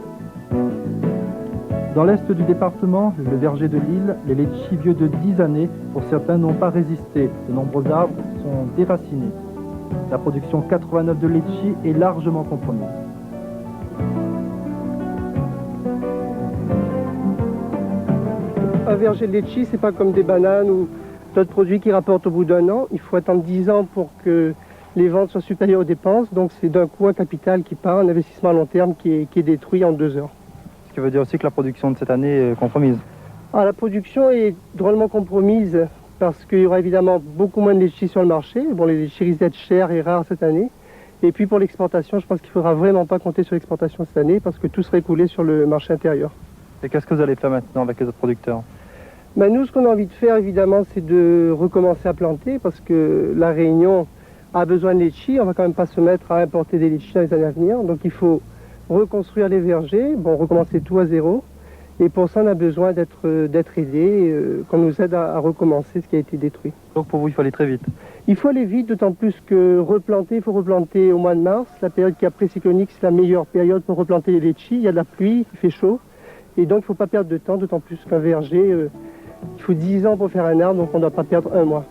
Dans l'est du département, le verger de l'île, les litchis vieux de 10 années, pour certains, n'ont pas résisté. De nombreux arbres sont déracinés. La production 89 de litchis est largement compromise. Un verger de litchi, c'est pas comme des bananes ou d'autres produits qui rapportent au bout d'un an. Il faut attendre 10 ans pour que les ventes soient supérieures aux dépenses. Donc c'est d'un coup un capital qui part, un investissement à long terme qui est détruit en 2 heures. Ce qui veut dire aussi que la production de cette année est compromise. Alors, la production est drôlement compromise parce qu'il y aura évidemment beaucoup moins de litchis sur le marché. Bon, les litchis risquent d'être chers et rares cette année. Et puis pour l'exportation, je pense qu'il ne faudra vraiment pas compter sur l'exportation cette année parce que tout serait coulé sur le marché intérieur. Et qu'est-ce que vous allez faire maintenant avec les autres producteurs? Ben nous, ce qu'on a envie de faire, évidemment, c'est de recommencer à planter parce que la Réunion a besoin de litchis. On ne va quand même pas se mettre à importer des litchis dans les années à venir. Donc il faut reconstruire les vergers, bon, recommencer tout à zéro. Et pour ça, on a besoin d'être aidé, qu'on nous aide à recommencer ce qui a été détruit. Donc pour vous, il faut aller très vite. Il faut aller vite, d'autant plus que replanter, il faut replanter au mois de mars. La période qui est après-cyclonique, c'est la meilleure période pour replanter les litchis. Il y a de la pluie, il fait chaud. Et donc il ne faut pas perdre de temps, d'autant plus qu'un verger, il faut 10 ans pour faire un arbre, donc on ne doit pas perdre un mois.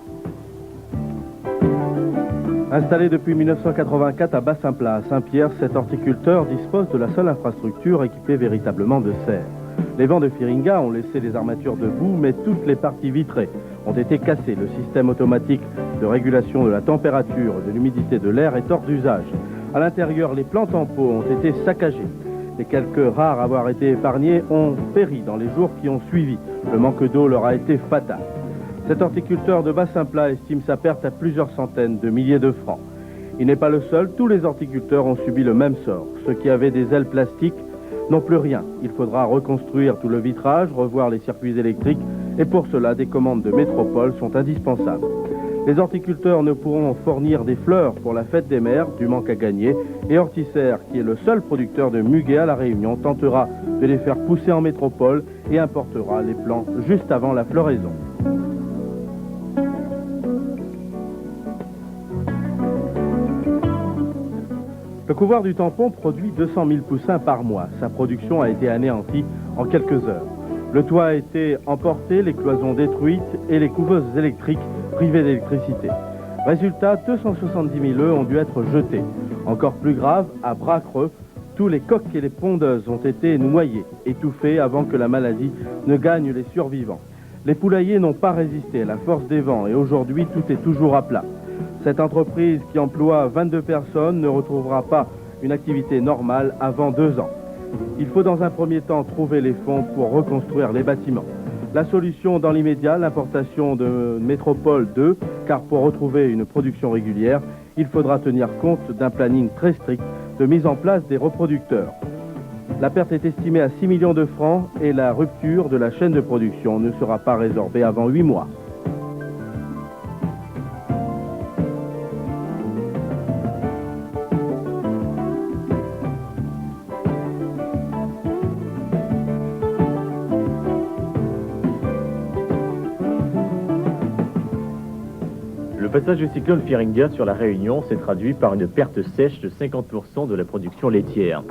Installé depuis 1984 à Bas-Saint-Plat, à Saint-Pierre, cet horticulteur dispose de la seule infrastructure équipée véritablement de serre. Les vents de Firinga ont laissé les armatures debout, mais toutes les parties vitrées ont été cassées. Le système automatique de régulation de la température et de l'humidité de l'air est hors d'usage. À l'intérieur, les plantes en pot ont été saccagées. Les quelques rares à avoir été épargnés ont péri dans les jours qui ont suivi. Le manque d'eau leur a été fatal. Cet horticulteur de Bas-Saint-Plat estime sa perte à plusieurs centaines de milliers de francs. Il n'est pas le seul, tous les horticulteurs ont subi le même sort. Ceux qui avaient des ailes plastiques n'ont plus rien. Il faudra reconstruire tout le vitrage, revoir les circuits électriques, et pour cela, des commandes de métropole sont indispensables. Les horticulteurs ne pourront fournir des fleurs pour la fête des mères, du manque à gagner, et Horticer, qui est le seul producteur de muguets à La Réunion, tentera de les faire pousser en métropole et importera les plants juste avant la floraison. Le couvoir du Tampon produit 200 000 poussins par mois. Sa production a été anéantie en quelques heures. Le toit a été emporté, les cloisons détruites et les couveuses électriques privées d'électricité. Résultat, 270 000 œufs ont dû être jetés. Encore plus grave, à bras creux, tous les coqs et les pondeuses ont été noyés, étouffés avant que la maladie ne gagne les survivants. Les poulaillers n'ont pas résisté à la force des vents et aujourd'hui tout est toujours à plat. Cette entreprise qui emploie 22 personnes ne retrouvera pas une activité normale avant 2 ans. Il faut dans un premier temps trouver les fonds pour reconstruire les bâtiments. La solution dans l'immédiat, l'importation de Métropole 2, car pour retrouver une production régulière, il faudra tenir compte d'un planning très strict de mise en place des reproducteurs. La perte est estimée à 6 millions de francs et la rupture de la chaîne de production ne sera pas résorbée avant 8 mois. Le passage du cyclone Firinga sur la Réunion s'est traduit par une perte sèche de 50% de la production laitière.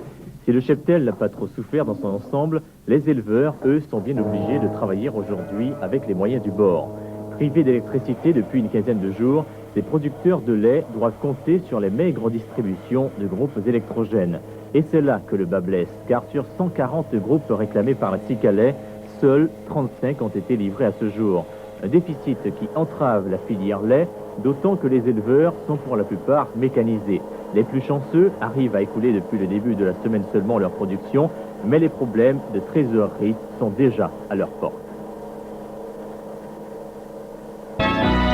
Si le cheptel n'a pas trop souffert dans son ensemble, les éleveurs, eux, sont bien obligés de travailler aujourd'hui avec les moyens du bord. Privés d'électricité depuis une quinzaine de jours, ces producteurs de lait doivent compter sur les maigres distributions de groupes électrogènes. Et c'est là que le bas blesse, car sur 140 groupes réclamés par la Cicalais, seuls 35 ont été livrés à ce jour. Un déficit qui entrave la filière lait, d'autant que les éleveurs sont pour la plupart mécanisés. Les plus chanceux arrivent à écouler depuis le début de la semaine seulement leur production, mais les problèmes de trésorerie sont déjà à leur porte.